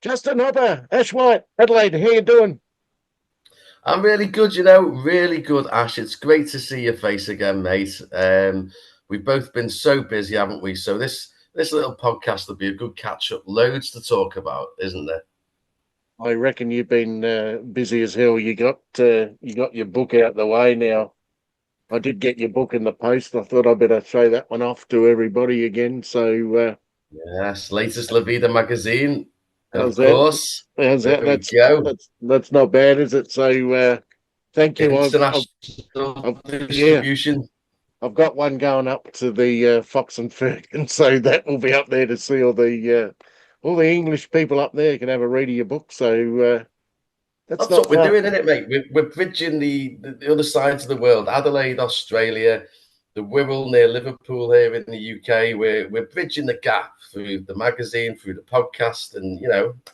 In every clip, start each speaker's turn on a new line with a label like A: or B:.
A: Justin Hopper, Ash White, Adelaide, how you doing?
B: I'm really good, really good, Ash. It's great to see your face again, mate. We've both been so busy, haven't we? So this little podcast will be a good catch up. Loads to talk about, isn't there?
A: I reckon you've been busy as hell. You got your book out the way now. I did get your book in the post. I thought I'd better show that one off to everybody again. So
B: Yes, latest La Vida magazine, of
A: how's that?
B: course.
A: How's that?
B: There we
A: That's
B: go.
A: that's not bad, is it? So thank you.
B: International
A: I've yeah,
B: distribution.
A: I've got one going up to the Fox and Fergus, so that will be up there to see all the English people up there can have a read of your book. So that's
B: That's
A: not
B: what we're
A: far.
B: doing, isn't it, mate? We're bridging the other sides of the world. Adelaide, Australia, the Wirral near Liverpool here in the UK. We're bridging the gap through the magazine, through the podcast, and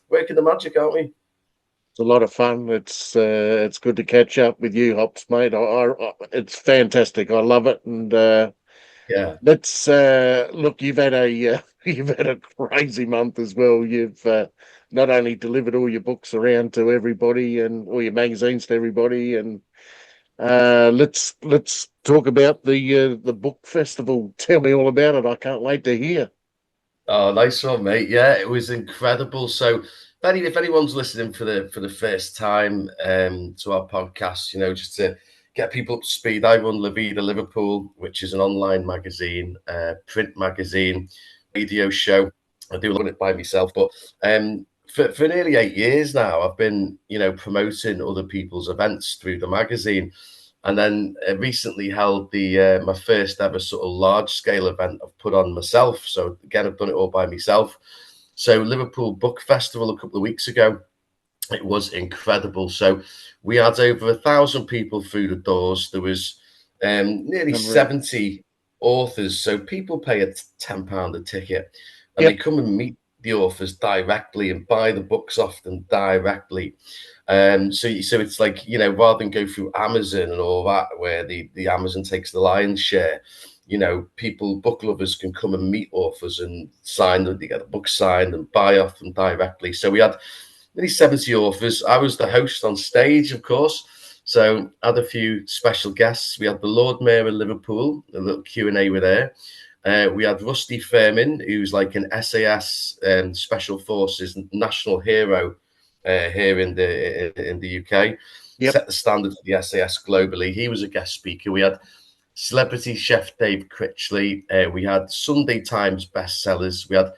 B: working the magic, aren't we?
A: It's a lot of fun. It's good to catch up with you, Hops, mate. It's fantastic. I love it. And
B: Yeah.
A: let's look. You've had a you've had a crazy month as well. You've not only delivered all your books around to everybody and all your magazines to everybody, and let's talk about the book festival. Tell me all about it. I can't wait to hear.
B: Oh, nice one, mate. Yeah, it was incredible. So, if anyone's listening for the first time to our podcast, just to get people up to speed, I run La Vida Liverpool, which is an online magazine, print magazine, radio show. I do run it by myself, but for nearly 8 years now, I've been promoting other people's events through the magazine. And then recently held the my first ever sort of large scale event I've put on myself. So again, I've done it all by myself. So Liverpool Book Festival a couple of weeks ago, it was incredible. So we had over 1,000 people through the doors. There was nearly
A: Unreal.
B: 70 authors. So people pay a £10 a ticket, and they
A: Yep.
B: come and meet the authors directly and buy the books off them directly. So it's like, rather than go through Amazon and all that, where the Amazon takes the lion's share, people, book lovers can come and meet authors and sign them, they get a book signed and buy off them directly. So we had nearly 70 authors. I was the host on stage, of course. So I had a few special guests. We had the Lord Mayor of Liverpool, a little Q&A with her. We had Rusty Fairman, who's like an SAS Special Forces national hero here in the UK.
A: Yep.
B: Set the standard for the SAS globally. He was a guest speaker. We had celebrity chef Dave Critchley. We had Sunday Times bestsellers. We had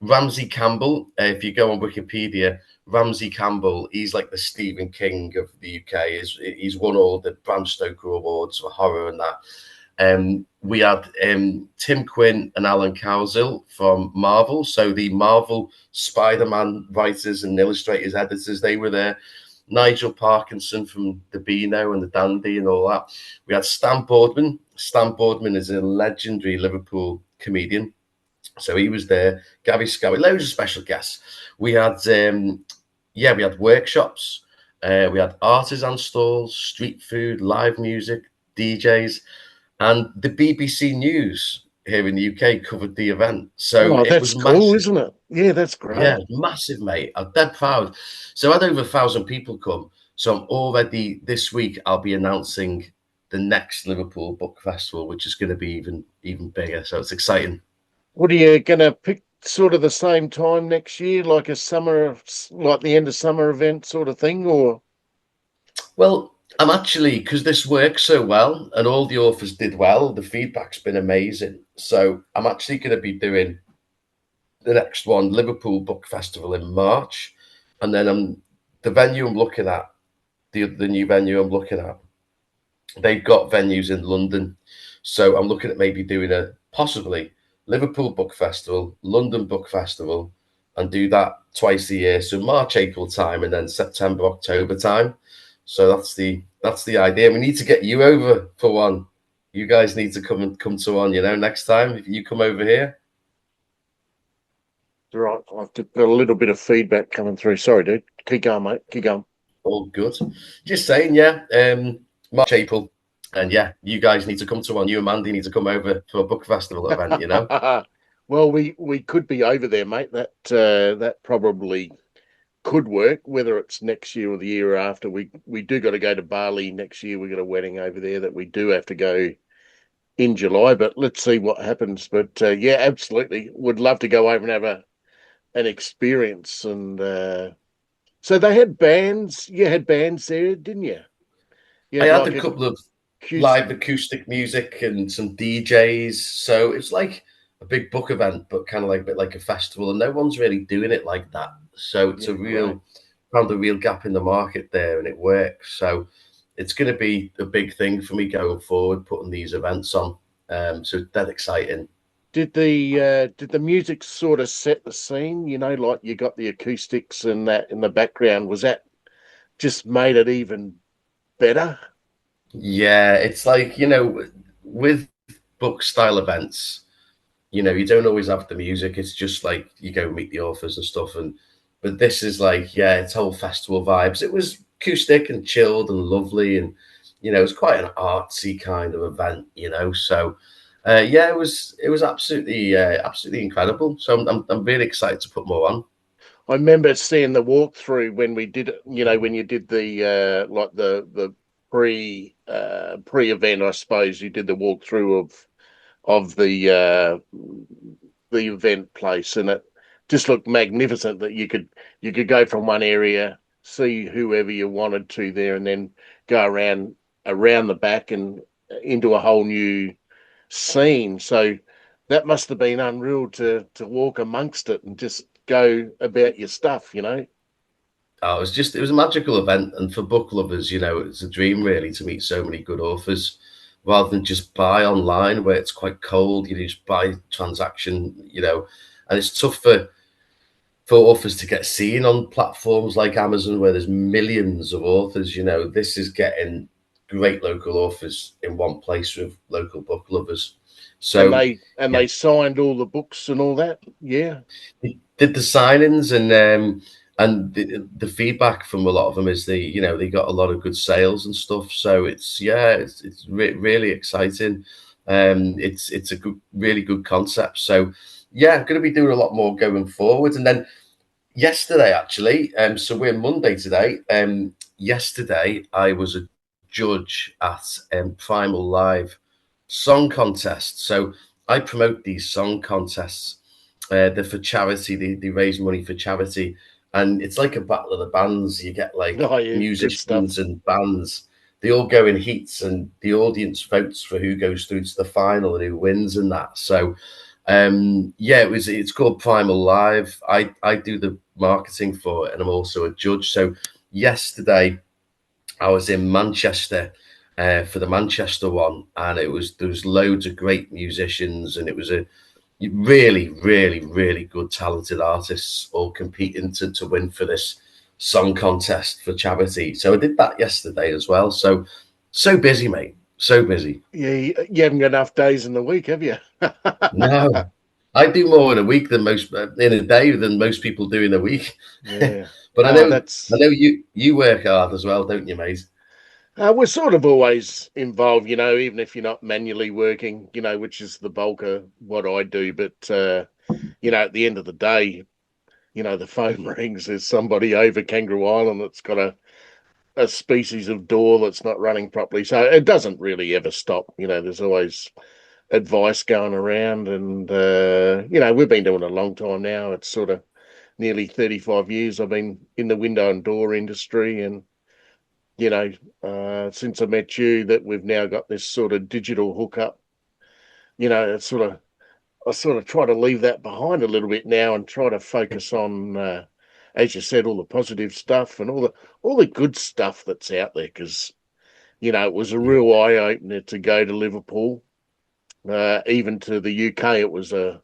B: Ramsey Campbell. If you go on Wikipedia, Ramsey Campbell, he's like the Stephen King of the UK. He's won all the Bram Stoker awards for horror and that. We had Tim Quinn and Alan Cowsill from Marvel. So the Marvel Spider-Man writers and illustrators, editors, they were there. Nigel Parkinson from the Beano and the Dandy and all that. We had Stan Boardman. Stan Boardman is a legendary Liverpool comedian. So he was there. Gabby Scowie, loads of special guests. We had, we had workshops. We had artisan stalls, street food, live music, DJs. And the BBC News here in the UK covered the event. So
A: Oh,
B: it
A: that's
B: was
A: cool,
B: massive.
A: isn't it? Yeah, that's
B: Yeah,
A: great.
B: massive, mate. I'm dead proud. So I had over 1,000 people come. So I'm already, this week, I'll be announcing the next Liverpool Book Festival, which is going to be even bigger. So it's exciting.
A: What are you going to pick sort of the same time next year, like a summer, like the end of summer event sort of thing, or?
B: Well, I'm actually, because this works so well and all the authors did well, the feedback's been amazing. So I'm actually going to be doing the next one, Liverpool Book Festival in March. And then the venue I'm looking at, the new venue I'm looking at, they've got venues in London. So I'm looking at maybe doing a possibly Liverpool Book Festival, London Book Festival, and do that twice a year. So March, April time, and then September, October time. So that's the idea. We need to get you over for one. You guys need to come to one, next time if you come over here.
A: Right, I've got a little bit of feedback coming through. Sorry, dude. Keep going, mate. Keep going.
B: All good. Just saying, yeah. March, April. And yeah, you guys need to come to one. You and Mandy need to come over for a book festival event.
A: Well, we could be over there, mate. That probably could work. Whether it's next year or the year after, we do got to go to Bali next year. We got a wedding over there that we do have to go in July, but let's see what happens. But yeah, absolutely, would love to go over and have an experience. And so they had bands. You had bands there, didn't you? You
B: I
A: had
B: had a
A: like a
B: couple of
A: acoustic.
B: live acoustic music and some DJs. So it's like a big book event, but kind of like a bit like a festival, and no one's really doing it like that. So it's a
A: Yeah, great.
B: real found a real gap in the market there, and it works. So it's going to be a big thing for me going forward, putting these events on. So that exciting.
A: Did the music sort of set the scene? You know, like you got the acoustics and that in the background. Was that just made it even better?
B: Yeah, it's like, with book style events, you don't always have the music. It's just like you go meet the authors and stuff. But this is like, yeah, it's whole festival vibes. It was acoustic and chilled and lovely, and it was quite an artsy kind of event. So yeah, it was absolutely incredible. So I'm really excited to put more on.
A: I remember seeing the walkthrough when we did it. You know, when you did the like the pre event, I suppose you did the walkthrough of the event place, and it just looked magnificent. That you could go from one area, see whoever you wanted to there, and then go around the back and into a whole new scene. So that must have been unreal to walk amongst it and just go about your stuff, you know.
B: It was a magical event, and for book lovers, it's a dream really to meet so many good authors, rather than just buy online where it's quite cold. You just buy transaction, and it's tough for authors to get seen on platforms like Amazon, where there's millions of authors. This is getting great local authors in one place with local book lovers.
A: And
B: So
A: they
B: yeah,
A: signed all the books and all that. Yeah.
B: did the signings, and the feedback from a lot of them is they got a lot of good sales and stuff. So it's really exciting. It's a really good concept. So yeah, I'm going to be doing a lot more going forward. And then yesterday, actually, so we're Monday today. Yesterday I was a judge at Primal Live song contest. So I promote these song contests. They're for charity. They raise money for charity, and it's like a battle of the bands. You get like
A: Oh yeah, good stuff.
B: musicians and bands. They all go in heats, and the audience votes for who goes through to the final and who wins and that. So yeah, it's called Primal Live. I do the marketing for it, and I'm also a judge. So yesterday I was in Manchester for the Manchester one, and there was loads of great musicians, and it was a really, really, really good, talented artists all competing to win for this song contest for charity. So I did that yesterday as well. So busy, mate. So busy.
A: Yeah, you haven't got enough days in the week, have you?
B: No, I do more in a week than most in a day than most people do in a week.
A: Yeah.
B: But I
A: Oh,
B: know
A: that's
B: you work hard as well, don't you, mate?
A: we're sort of always involved, you know, even if you're not manually working, you know, which is the bulk of what I do. But you know, at the end of the day, you know, the phone rings. There's somebody over Kangaroo Island that's got a species of door that's not running properly. So it doesn't really ever stop. You know, there's always advice going around, and you know, we've been doing it a long time now. It's sort of nearly 35 years I've been in the window and door industry, and you know, since I met you, that we've now got this sort of digital hookup. You know, it's sort of I sort of try to leave that behind a little bit now and try to focus on, as you said, all the positive stuff and all the good stuff that's out there. Because you know, it was a real eye opener to go to Liverpool, even to the UK. It was a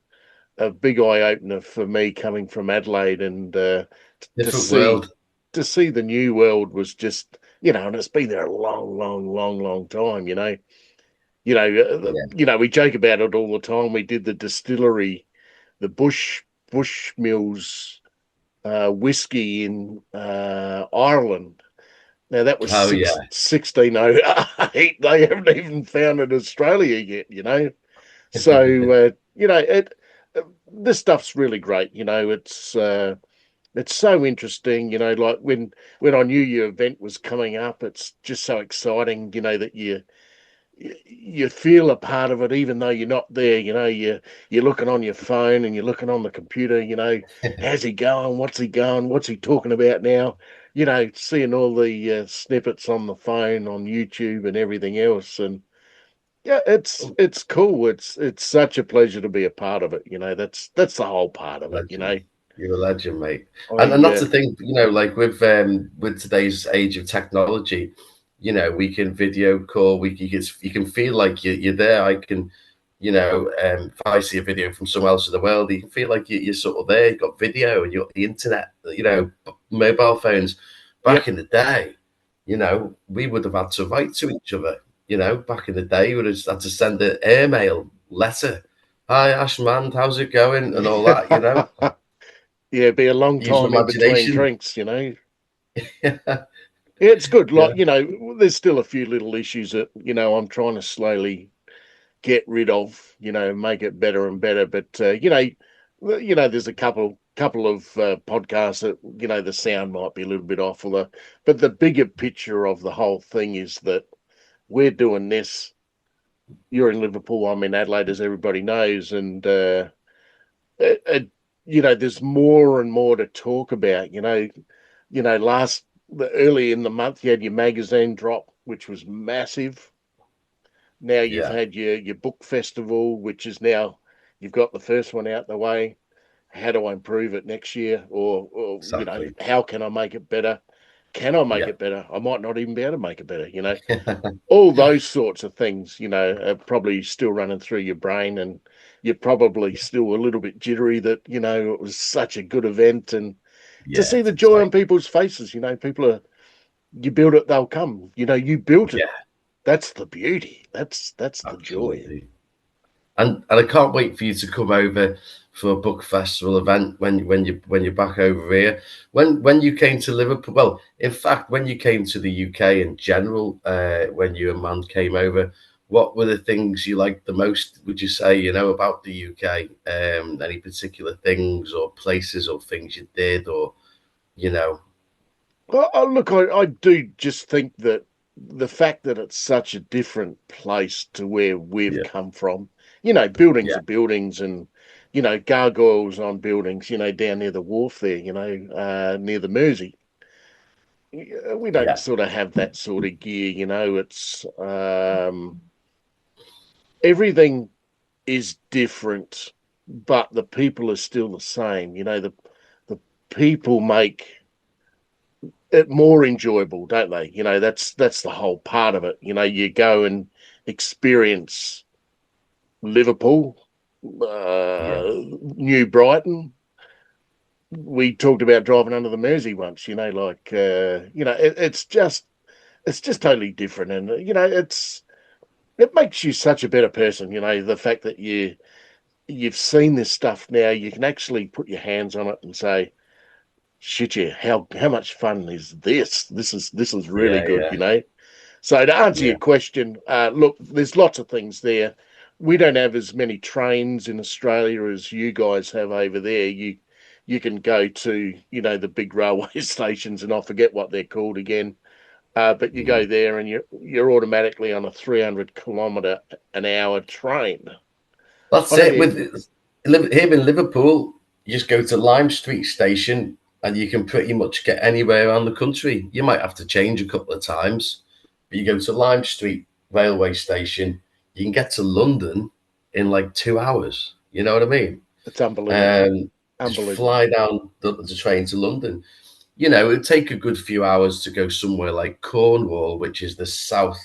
A: big eye opener for me coming from Adelaide, and to
B: Different
A: see
B: world.
A: the new world was just, you know, and it's been there a long, long, long, long time.
B: Yeah.
A: You know, we joke about it all the time. We did the distillery, the Bush Mills whiskey in Ireland. Now that was
B: Oh yeah.
A: 1608. They haven't even founded Australia yet, you know. So you know, this stuff's really great. You know, it's it's so interesting, like when I knew your event was coming up, it's just so exciting, that you feel a part of it, even though you're not there. You're looking on your phone and you're looking on the computer. How's he going? What's he going? What's he talking about now? Seeing all the snippets on the phone, on YouTube, and everything else, and yeah, it's cool. It's such a pleasure to be a part of it. That's the whole part of it.
B: Legend. You're a legend, mate.
A: I
B: And that's the thing, like with today's age of technology, we can video call. You can feel like you're there. I can, if I see a video from somewhere else in the world, you can feel like you're sort of there. You've got video and you've got the internet. Mobile phones. Back
A: Yep.
B: in the day, we would have had to write to each other. Back in the day, we would have had to send an airmail letter. Hi, Ashman, how's it going? And all that,
A: Yeah, it'd be a long
B: use your
A: time in between
B: imagination.
A: drinks. Yeah, it's good.
B: Yeah,
A: Like, there's still a few little issues that, I'm trying to slowly get rid of, make it better and better. But there's a couple of podcasts that, the sound might be a little bit off, but the bigger picture of the whole thing is that we're doing this. You're in Liverpool, I'm in Adelaide, as everybody knows, and it, there's more and more to talk about. Early in the month you had your magazine drop, which was massive. Now you've
B: yeah,
A: had your book festival, which is now you've got the first one out the way. How do I improve it next year? Or
B: exactly.
A: how can I make it better? Can I make
B: Yeah,
A: it better? I might not even be able to make it better. All those sorts of things, are probably still running through your brain, and you're probably still a little bit jittery that, it was such a good event, and to
B: yeah,
A: see the
B: it's
A: joy on
B: like,
A: people's faces, people are, you build it, they'll come. You built it.
B: yeah,
A: That's the beauty. That's the joy.
B: absolutely. And I can't wait for you to come over for a book festival event when you're back over here. When you came to Liverpool, well, in fact, when you came to the UK in general, when you and Man came over, what were the things you liked the most? Would you say about the UK? Any particular things or places or things you did, or you know?
A: Well, look, I do just think that the fact that it's such a different place to where we've
B: Yeah,
A: come from, buildings
B: yeah,
A: are buildings, and, gargoyles on buildings, down near the wharf there, near the Mersey. We don't
B: yeah,
A: sort of have that sort of gear, it's everything is different, but the people are still the same. The people make it more enjoyable, don't they? That's the whole part of it. You go and experience Liverpool,
B: yeah,
A: New Brighton. We talked about driving under the Mersey once. It's just totally different, and it makes you such a better person. The fact that you've seen this stuff now, you can actually put your hands on it and say, shit, yeah, how much fun is this? This is really
B: yeah,
A: good.
B: yeah,
A: So to answer
B: yeah.
A: your question, look, there's lots of things there. We don't have as many trains in Australia as you guys have over there. You can go to, the big railway stations, and I forget what they're called again. But you go
B: Mm.
A: there and you're automatically on a 300 kilometre an hour train.
B: That's
A: I don't
B: it.
A: know.
B: Here in Liverpool, you just go to Lime Street Station and you can pretty much get anywhere around the country. You might have to change a couple of times, but you go to Lime Street railway station, you can get to London in like 2 hours. You know what I mean?
A: It's unbelievable.
B: Um, just
A: Unbelievable.
B: fly down the train to London. It'd take a good few hours to go somewhere like Cornwall, which is the southwest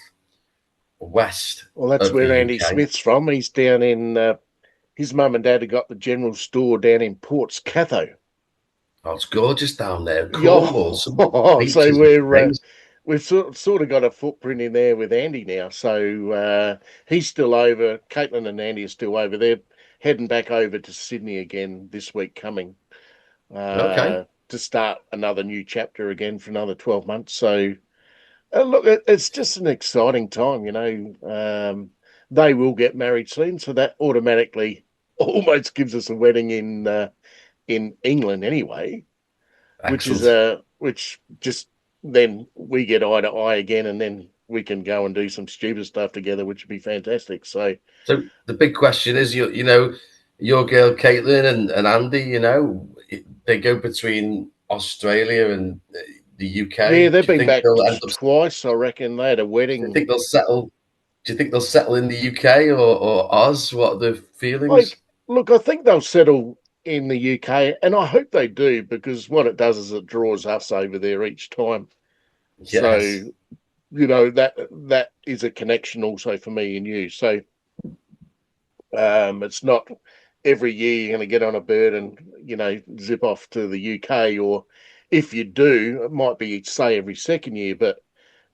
A: Well, that's
B: of the
A: where Andy
B: UK.
A: Smith's from. He's down in, his mum and dad have got the general store down in Ports Catho.
B: Oh, it's gorgeous down there.
A: Yeah.
B: Cornwall, some
A: So
B: beaches are
A: we're
B: amazing.
A: we've sort of got a footprint in there with Andy now. So he's still over. Caitlin and Andy are still over there, heading back over to Sydney again this week coming
B: Okay.
A: to start another new chapter again for another 12 months. So look, it's just an exciting time. They will get married soon, so that automatically almost gives us a wedding in England anyway.
B: Excellent.
A: which just then we get eye to eye again, and then we can go and do some stupid stuff together, which would be fantastic. So
B: So the big question is, you know, your girl Caitlin and Andy, you know, they go between Australia and the
A: yeah,
B: UK.
A: they've
B: Do you
A: been
B: think
A: back
B: they'll end up?
A: twice. I reckon they had a
B: Do you
A: wedding.
B: think they'll settle? Do you think they'll settle in the UK or Oz? What are the feelings?
A: Like, look, I think they'll settle in the UK, and I hope they do because what it does is it draws us over there each time. So
B: Yes.
A: that is a connection also for me and you. So it's not every year you're going to get on a bird and zip off to the UK, or if you do, it might be say every second year. But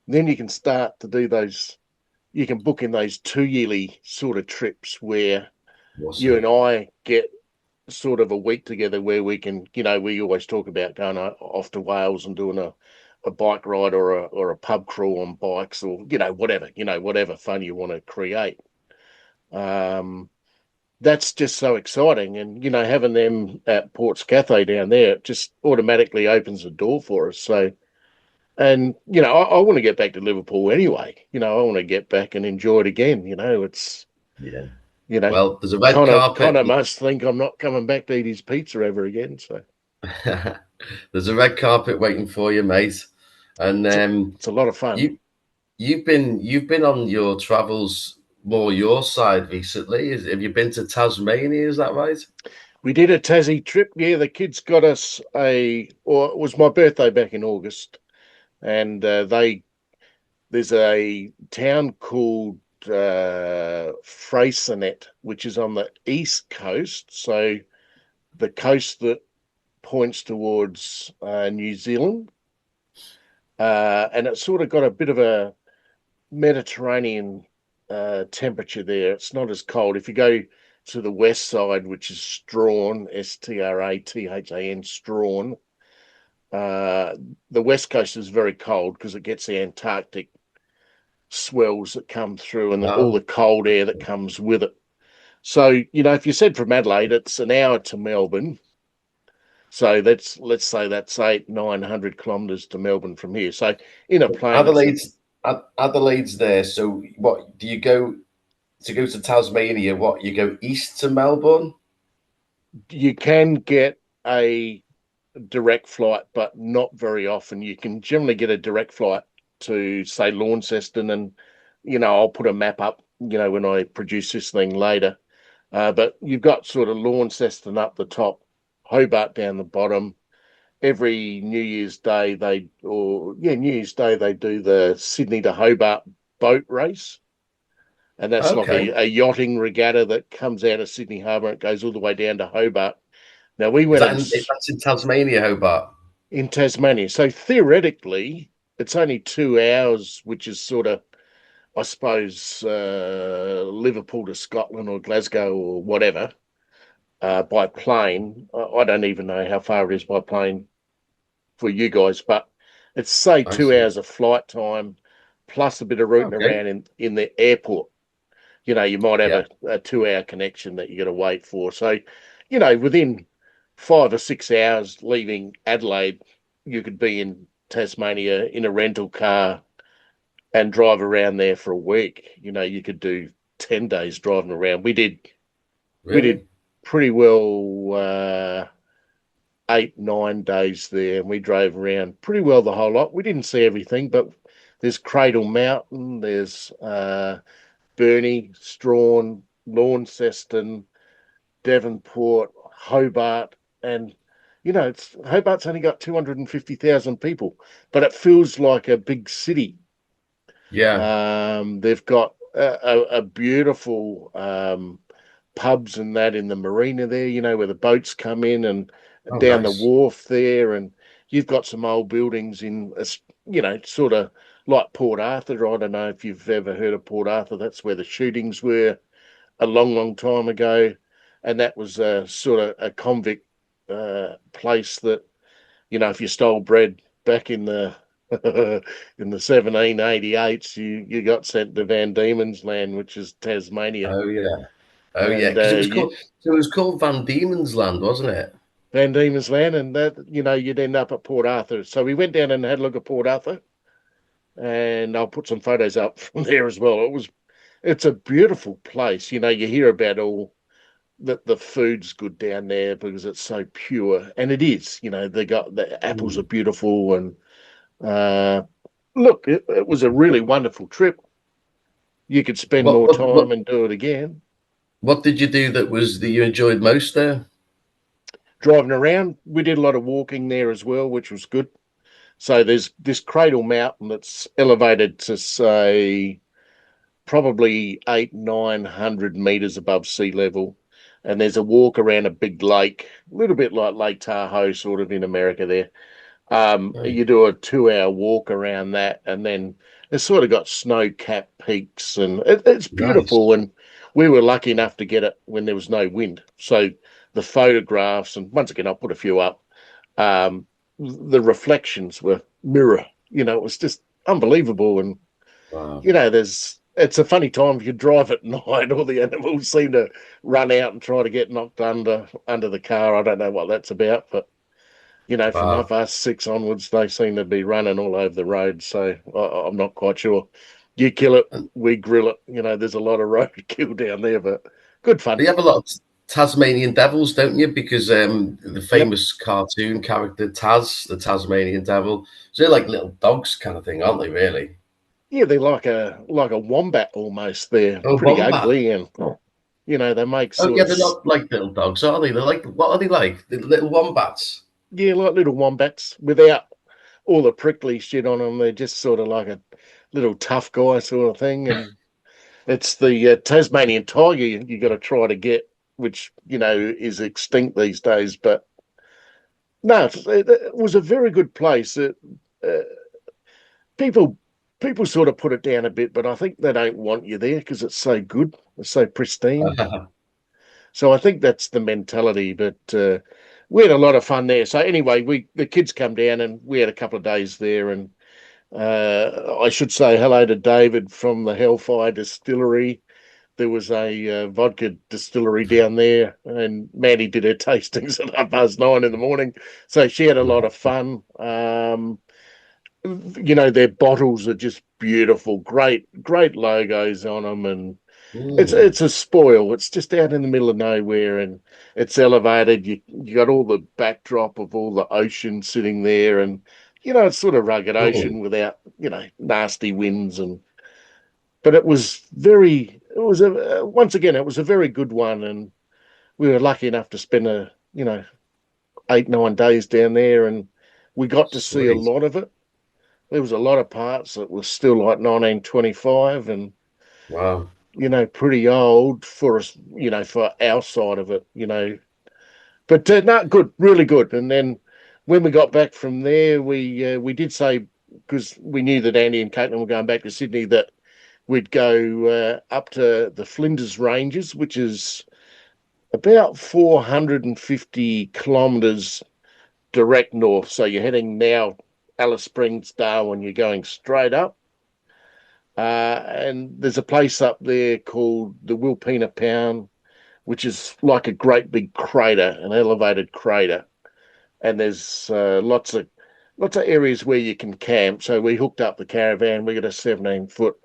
A: then you can start to do those. You can book in those 2 yearly sort of trips where you
B: Awesome.
A: and I get sort of a week together where we can, we always talk about going off to Wales and doing a bike ride or a pub crawl on bikes or whatever fun you want to create. Um, that's just so exciting, and having them at Ports Cathay down there, it just automatically opens the door for us. So, and I want to get back to Liverpool anyway. I want to get back and enjoy it again. It's
B: Yeah.
A: you know
B: Well, there's a red
A: kind
B: carpet.
A: of must think I'm not coming back to eat his pizza ever again. So
B: There's a red carpet waiting for you, mate. And
A: it's a, it's a lot of fun.
B: you you've been on your travels more your side recently. Have you been to Tasmania? Is that right?
A: We did a Tassie trip. Yeah, the kids got us or it was my birthday back in August, and there's a town called Freycinet, which is on the east coast. So the coast that points towards New Zealand, and it's sort of got a bit of a Mediterranean temperature there. It's not as cold. If you go to the west side, which is Strahan, Strathan, Strahan, uh, the west coast is very cold because it gets the Antarctic swells that come through and all
B: Oh,
A: the cold air that comes with it. So, if you said from Adelaide, it's an hour to Melbourne. So let's say that's 800-900 kilometres to Melbourne from here. So in a plane,
B: Adelaide's there. So what do you go to Tasmania? What you go east to Melbourne?
A: you can get a direct flight, but not very often. You can generally get a direct flight to say Launceston, and I'll put a map up. When I produce this thing later, but you've got sort of Launceston up the top, Hobart down the bottom. Every New Year's Day they do the Sydney to Hobart boat race, and that's like
B: Okay.
A: a yachting regatta that comes out of Sydney Harbour and it goes all the way down to Hobart. Now we
B: Is
A: went
B: that
A: and
B: that's in Tasmania, Hobart?
A: in Tasmania, so theoretically it's only 2 hours, which is sort of, I suppose, Liverpool to Scotland or Glasgow or whatever, by plane. I don't even know how far it is by plane for you guys, but it's say
B: I
A: two
B: see.
A: hours of flight time plus a bit of rooting
B: Okay.
A: around in the airport. You might have
B: Yeah.
A: a 2 hour connection that you got to wait for. So, within 5 or 6 hours leaving Adelaide, you could be in Tasmania in a rental car and drive around there for a week. You could do 10 days driving around. We did
B: Really?
A: pretty well 8, 9 days there, and we drove around pretty well the whole lot. We didn't see everything, but there's Cradle Mountain, there's Burnie, Strahan, Launceston, Devonport, Hobart, and it's Hobart's only got 250,000 people, but it feels like a big city.
B: Yeah.
A: They've got a beautiful pubs and that in the marina there, where the boats come in and
B: Oh,
A: down the
B: nice.
A: wharf there, and you've got some old buildings in, sort of like Port Arthur. I don't know if you've ever heard of Port Arthur. That's where the shootings were a long, long time ago, and that was a sort of a convict place that if you stole bread back in the in the 1788s, you got sent to Van Diemen's Land, which is Tasmania,
B: Oh yeah. Oh yeah.
A: and
B: Because it was called Van Diemen's Land, wasn't it?
A: Van Diemen's Land, and that you'd end up at Port Arthur. So we went down and had a look at Port Arthur, and I'll put some photos up from there as well. It's a beautiful place. You hear about all that the food's good down there because it's so pure, and it is. They got the apples are
B: Mm.
A: beautiful, and uh, look, it was a really wonderful trip. You could spend
B: What
A: more
B: what
A: time
B: what
A: and do it again.
B: what did you do that you enjoyed most there?
A: Driving around, we did a lot of walking there as well, which was good. So there's this Cradle Mountain that's elevated to say probably 800-900 meters above sea level, and there's a walk around a big lake, a little bit like Lake Tahoe, sort of in America there.
B: Oh,
A: You do a 2-hour walk around that, and then it's sort of got snow-capped peaks, and it's beautiful.
B: nice.
A: And we were lucky enough to get it when there was no wind. So the photographs, and once again, I'll put a few up. Um, the reflections were mirror. It was just unbelievable. And
B: Wow.
A: it's a funny time if you drive at night. All the animals seem to run out and try to get knocked under the car. I don't know what that's about, but from
B: Wow.
A: 6 onwards, they seem to be running all over the road. So I'm not quite sure. You kill it,
B: And
A: we grill it. There's a lot of roadkill down there, but good fun.
B: you have a lot of Tasmanian devils, don't you? Because the
A: Yep.
B: famous cartoon character Taz, the Tasmanian devil, so they're like little dogs kind of thing, aren't they? Really?
A: Yeah, they're like a wombat almost. They're
B: Oh,
A: pretty
B: wombat.
A: ugly, and they make
B: Oh,
A: sort
B: yeah,
A: of
B: they're not like little dogs, are they? They're like, what are they like? The little wombats.
A: yeah, like little wombats without all the prickly shit on them. They're just sort of like a little tough guy sort of thing. And it's the Tasmanian tiger you got to try to get, which is extinct these days. But no, it was a very good place. Uh, people people sort of put it down a bit, but I think they don't want you there because it's so good, it's so pristine. So I think that's the mentality. But we had a lot of fun there. So anyway, the kids come down and we had a couple of days there. And I should say hello to David from the Hellfire Distillery. There was a vodka distillery down there, and Maddie did her tastings at 9:30 in the morning. So she had a lot of fun. Their bottles are just beautiful, great logos on them, and it's
B: Mm.
A: it's a spoil. It's just out in the middle of nowhere, and it's elevated. You got all the backdrop of all the ocean sitting there, and it's sort of rugged
B: Mm.
A: ocean without nasty winds. And but it was once again it was a very good one, and we were lucky enough to spend 8-9 days down there, and we got to see a
B: Sweet.
A: lot of it. There was a lot of parts that were still like 1925, and
B: Wow.
A: pretty old for us, for our side of it, But no, good, really good. And then when we got back from there, we did say, because we knew that Andy and Caitlin were going back to Sydney, that we'd go up to the Flinders Ranges, which is about 450 kilometres direct north. So you're heading now Alice Springs, Darwin, you're going straight up. And there's a place up there called the Wilpena Pound, which is like a great big crater, an elevated crater. And there's lots of areas where you can camp. So we hooked up the caravan. We got a 17-foot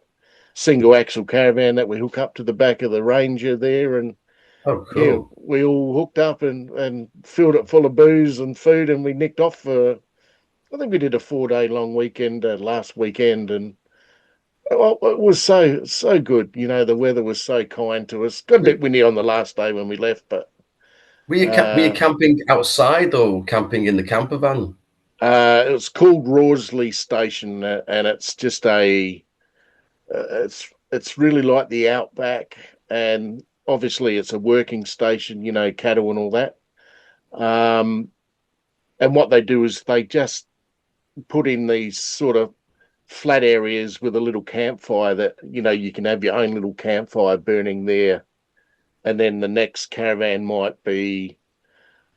A: single axle caravan that we hook up to the back of the Ranger there. And
B: Oh,
A: yeah,
B: cool.
A: we all hooked up and filled it full of booze and food, and we nicked off for, I think we did a 4-day long weekend last weekend. And well, it was so good. The weather was so kind to us. Got a
B: Were
A: bit windy on the last day when we left, but
B: were you
A: uh,
B: camping outside or camping in the camper van?
A: it was called Rawsley Station, and it's just it's really like the outback, and obviously it's a working station. Cattle and all that. Um, and what they do is they just put in these sort of flat areas with a little campfire that you can have your own little campfire burning there, and then the next caravan might be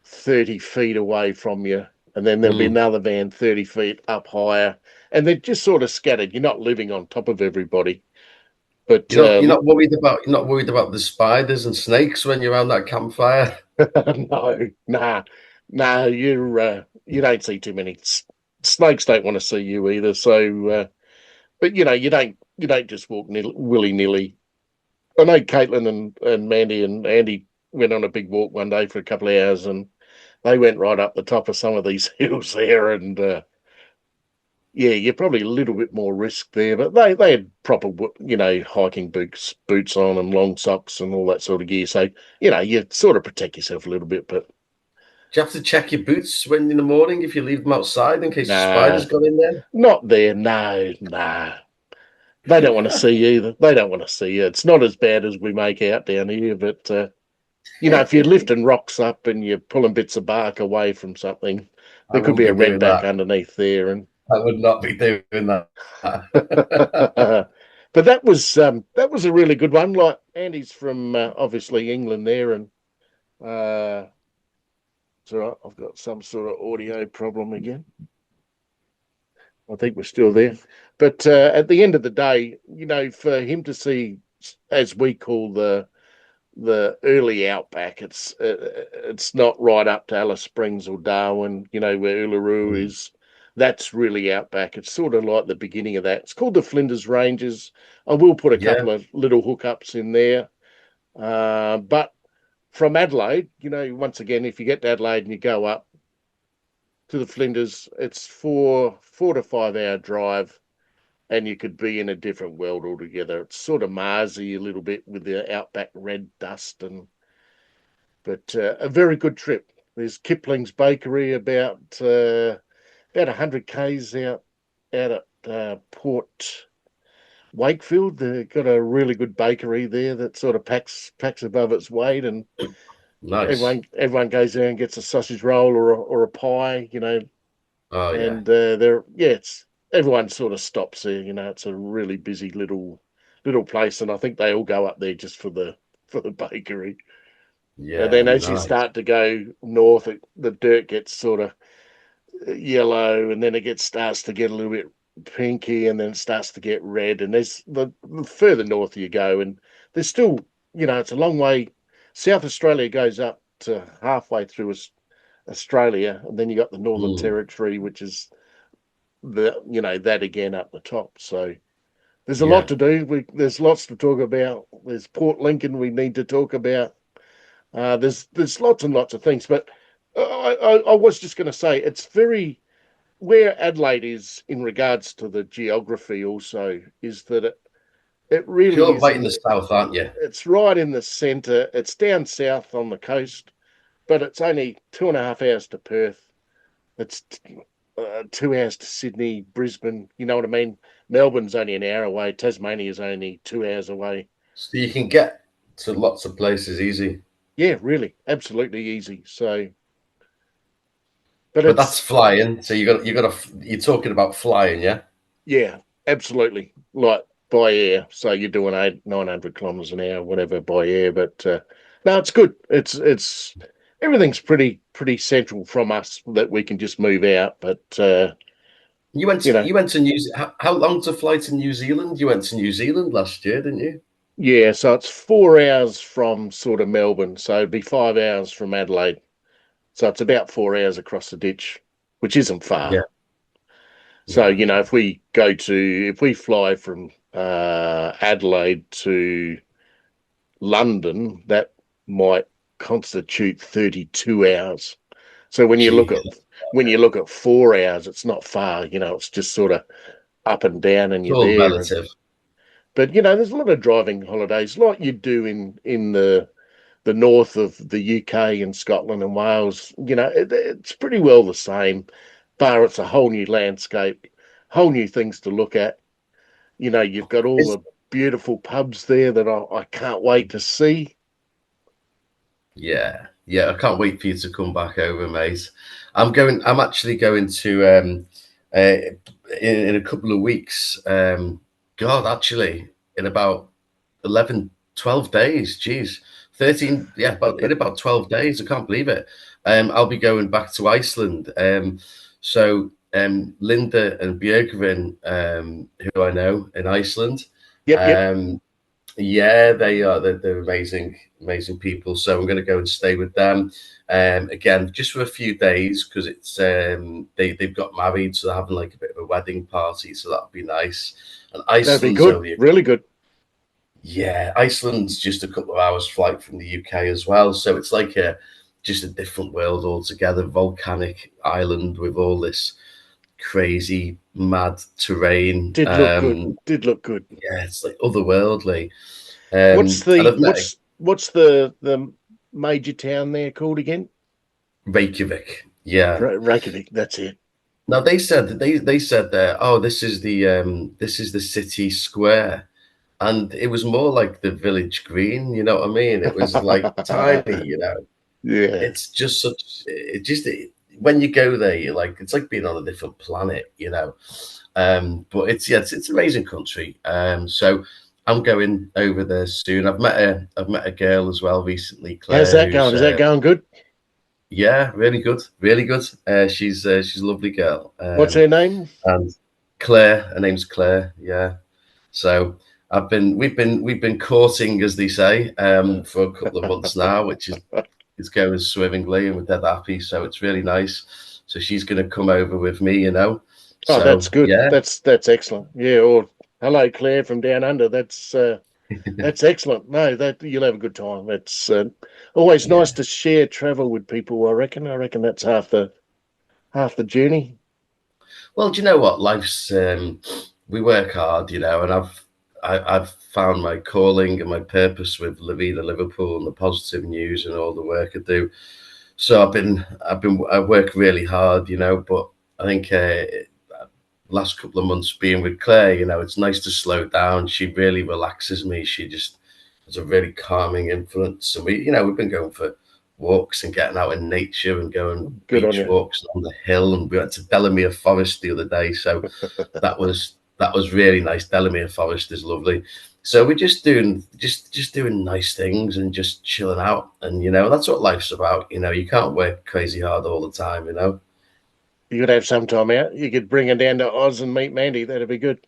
A: 30 feet away from you, and then there'll be
B: Mm.
A: another van 30 feet up higher, and they're just sort of scattered. You're not living on top of everybody, but
B: You're not worried about the spiders and snakes when you're around that campfire.
A: no, nah. No, you don't see too many snakes. Don't want to see you either. So, but you don't just walk willy nilly. I know Caitlin and Mandy and Andy went on a big walk one day for a couple of hours, and they went right up the top of some of these hills there, and yeah, you're probably a little bit more risk there, but they had proper hiking boots on and long socks and all that sort of gear. So you sort of protect yourself a little bit, but
B: Do you have to check your boots when in the morning if you leave them outside in case the
A: nah,
B: spiders got in there?
A: not there. No, nah. They don't want to see you either. They don't want to see you. It's not as bad as we make out down here, but if you're lifting rocks up and you're pulling bits of bark away from something,
B: I
A: there could
B: wouldn't
A: be
B: be
A: a red
B: doing
A: back
B: that.
A: underneath there, and
B: I would not be doing that.
A: but that was a really good one. Like Andy's from obviously England there, and it's all right. I've got some sort of audio problem again. I think we're still there, but at the end of the day, for him to see, as we call the early outback, it's not right up to Alice Springs or Darwin, where Uluru
B: Mm.
A: is. That's really outback. It's sort of like the beginning of that. It's called the Flinders Ranges. I will put a
B: Yeah,
A: couple of little hookups in there. But from Adelaide, once again, if you get to Adelaide and you go up to the Flinders, it's four to 5 hour drive, and you could be in a different world altogether. It's sort of Marsy a little bit with the outback red dust, but a very good trip. There's Kipling's Bakery about 100 k's out at Port Wakefield. They've got a really good bakery there that sort of packs above its weight, and
B: nice.
A: everyone goes there and gets a sausage roll or a pie,
B: Oh yeah,
A: and it's everyone sort of stops there. It's a really busy little place, and I think they all go up there just for the bakery. And
B: yeah,
A: then as you
B: nice.
A: start to go north, the dirt gets sort of yellow, and then starts to get a little bit pinky, and then it starts to get red. And there's the further north you go, and there's still, it's a long way. South Australia goes up to halfway through Australia, and then you got the Northern
B: Mm.
A: Territory, which is that again up the top. So there's a lot
B: Yeah,
A: to do. There's lots to talk about. There's Port Lincoln we need to talk about. There's lots and lots of things, but I was just going to say it's very where Adelaide is in regards to the geography. Also, is that it really
B: you're
A: is
B: right in the south, aren't you?
A: it's right in the centre. It's down south on the coast, but it's only 2.5 hours to Perth. It's 2 hours to Sydney, Brisbane. You know what I mean? Melbourne's only an hour away. Tasmania's only 2 hours away.
B: So you can get to lots of places easy.
A: Yeah, really, absolutely easy. So, but
B: But that's
A: it's
B: flying. So you're talking about flying, yeah?
A: yeah, absolutely. Like by air. So you're doing 900 kilometers an hour, whatever by air. But no, it's good. It's everything's pretty central from us that we can just move out. But
B: You went
A: you
B: to
A: know,
B: you went to New how long to fly to New Zealand? You went to New Zealand last year, didn't you?
A: yeah. So it's 4 hours from sort of Melbourne. So it'd be 5 hours from Adelaide. So it's about 4 hours across the ditch, which isn't far.
B: Yeah,
A: So
B: no.
A: if we fly from Adelaide to London, that might constitute 32 hours. So
B: Gee,
A: when you look at 4 hours, it's not far. It's just sort of up and down, and
B: it's
A: you're
B: all
A: there.
B: relative.
A: But there's a lot of driving holidays, like you do in the north of the UK and Scotland and Wales. It's pretty well the same, bar it's a whole new landscape, whole new things to look at. You've got all
B: It's
A: the beautiful pubs there that I can't wait to see.
B: Yeah, yeah. I can't wait for you to come back over, mate. I'm actually going to in a couple of weeks. God, actually, in about 11, 12 days. Jeez, 13. Yeah, about in about 12 days. I can't believe it. I'll be going back to Iceland. Linda and Björgvin, who I know in Iceland.
A: Yep, yep.
B: Um, Yeah, they are. They're amazing, amazing people. So I'm going to go and stay with them. Again, just for a few days because it's they've got married, so they're having like a bit of a wedding party. So that'll be nice. And
A: That'd be
B: Iceland's
A: good,
B: only
A: really good.
B: yeah, Iceland's just a couple of hours flight from the UK as well. So it's like a just a different world altogether. Volcanic island with all this crazy, mad terrain.
A: Did look good. Did look good.
B: Yeah, it's like otherworldly.
A: What's
B: And
A: the
B: I've met
A: what's the major town there called again?
B: Reykjavik. Yeah.
A: Reykjavik. That's it.
B: Now they said that oh this is the city square, and it was more like the village green. You know what I mean? It was like tiny. You know,
A: Yeah,
B: it's just such when you go there, you're like it's like being on a different planet. You know, but it's yeah it's an amazing country. So I'm going over there soon. I've met a girl as well recently,
A: how's
B: Claire,
A: that
B: who's
A: going? Is that going good?
B: yeah, really good, really good. She's a lovely girl.
A: What's her name?
B: And Claire, her name's Claire. Yeah. So we've been courting, as they say, for a couple of months now, which is going swimmingly, and we're dead happy. So it's really nice. So she's going to come over with me, you know.
A: Oh, that's
B: So
A: good.
B: yeah,
A: That's excellent. Yeah. Or hello, Claire from down under. That's excellent. No, that you'll have a good time. It's always
B: yeah.
A: nice to share travel with people. I reckon. I reckon that's half the journey.
B: Well, do you know what? Life's we work hard, you know, and I've found my calling and my purpose with La Vida Liverpool and the positive news and all the work I do. So I work really hard, you know, but I think last couple of months being with Claire, you know, it's nice to slow down. She really relaxes me. She just has a really calming influence. And we, you know, we've been going for walks and getting out in nature and going
A: Good on
B: beach
A: you.
B: walks on the hill. And we went to Delamere Forest the other day. So that was really nice. Delamere Forest is lovely. So we're just doing nice things and just chilling out. And you know, that's what life's about. You know, you can't work crazy hard all the time, you know.
A: You could have some time out. You could bring her down to Oz and meet Mandy. That'd be good.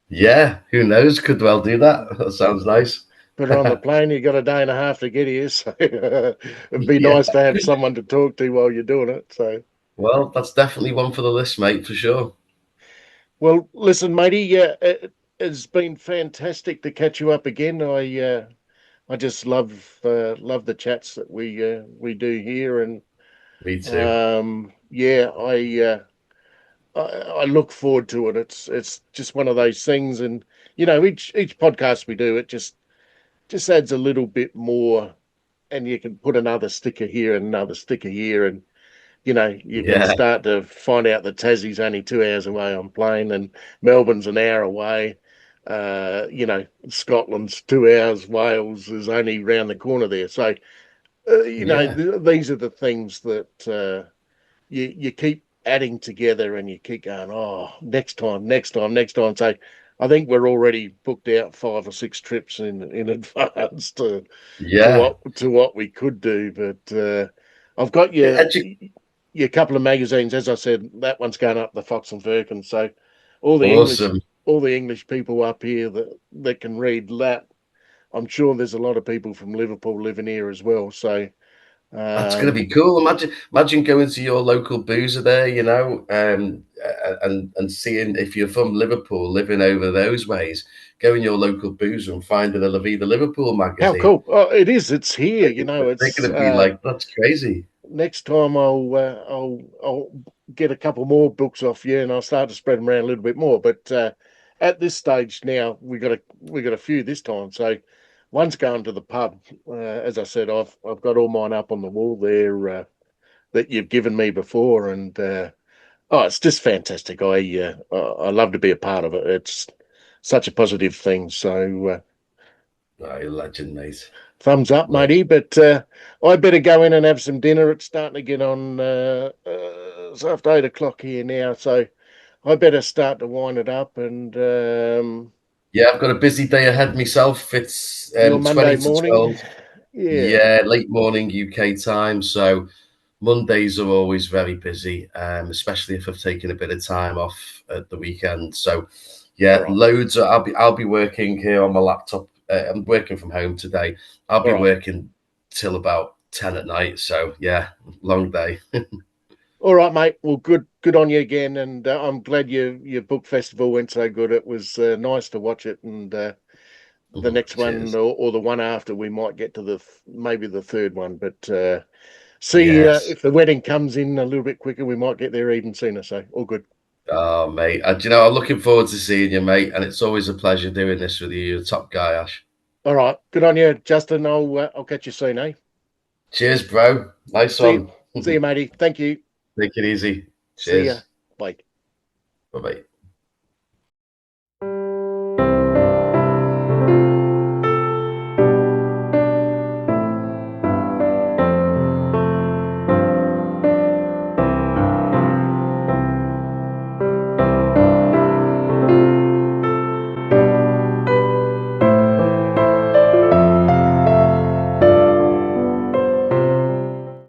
B: Yeah, who knows? Could well do that. That sounds nice.
A: Put her on the plane. You got a day and a half to get here, so it'd be
B: Yeah.
A: nice to have someone to talk to while you're doing it. So,
B: Well, that's definitely one for the list, mate, for sure.
A: well, listen, matey. Yeah, it's been fantastic to catch you up again. I just love the chats that we do here, and
B: Me too.
A: yeah, I look forward to it. It's just one of those things, and each podcast we do, it just adds a little bit more, and you can put another sticker here and another sticker here, and you can
B: Yeah,
A: start to find out that Tassie's only 2 hours away on plane, and Melbourne's an hour away. Scotland's 2 hours. Wales is only round the corner there. So,
B: yeah,
A: these are the things that you keep adding together, and you keep going, oh, next time, next time, next time. So I think we're already booked out 5 or 6 trips in advance
B: yeah.
A: to what we could do. But I've got your couple of magazines. As I said, that one's going up the Fox and Firkin. So all the English
B: Awesome.
A: all the English people up here that can read that. I'm sure there's a lot of people from Liverpool living here as well. So
B: That's going to
A: um,
B: be cool. Imagine going to your local boozer there, you know, and seeing if you're from Liverpool, living over those ways, go in your local boozer and finding a La Vida Liverpool
A: how
B: magazine.
A: cool! Oh, it is. It's here.
B: They're
A: It's
B: going to be like, that's crazy.
A: next time I'll get a couple more books off you, and I'll start to spread them around a little bit more. But at this stage now, we got a few this time. So one's going to the pub. As I said, I've got all mine up on the wall there that you've given me before, and oh, it's just fantastic. I love to be a part of it. It's such a positive thing. So
B: Oh, you're a legend, mate.
A: thumbs up, matey.
B: Legend.
A: But I better go in and have some dinner. It's starting to get on. It's after 8 o'clock here now, so I better start to wind it up. And
B: Yeah, I've got a busy day ahead myself. It's
A: your Monday
B: 20 to
A: morning,
B: 12.
A: yeah,
B: Yeah, late morning UK time. So Mondays are always very busy, especially if I've taken a bit of time off at the weekend. So yeah,
A: right.
B: loads. I'll be working here on my laptop I'm working from home today. I'll be
A: All right.
B: working till about 10 at night. So yeah, long day.
A: All right, mate. Well, good on you again, and I'm glad your book festival went so good. It was nice to watch it, and the next one
B: Cheers.
A: or the one after, we might get to maybe the third one. But see
B: Yes.
A: if the wedding comes in a little bit quicker, we might get there even sooner. So all good.
B: Oh, mate. And, you know, I'm looking forward to seeing you, mate. And it's always a pleasure doing this with you. You're a top guy, Ash.
A: All right, good on you, Justin. I'll catch you soon, eh?
B: Cheers, bro. Nice
A: See
B: one.
A: see you, matey. Thank you.
B: Take it easy.
A: See ya.
B: Cheers.
A: Bye.
B: Bye bye.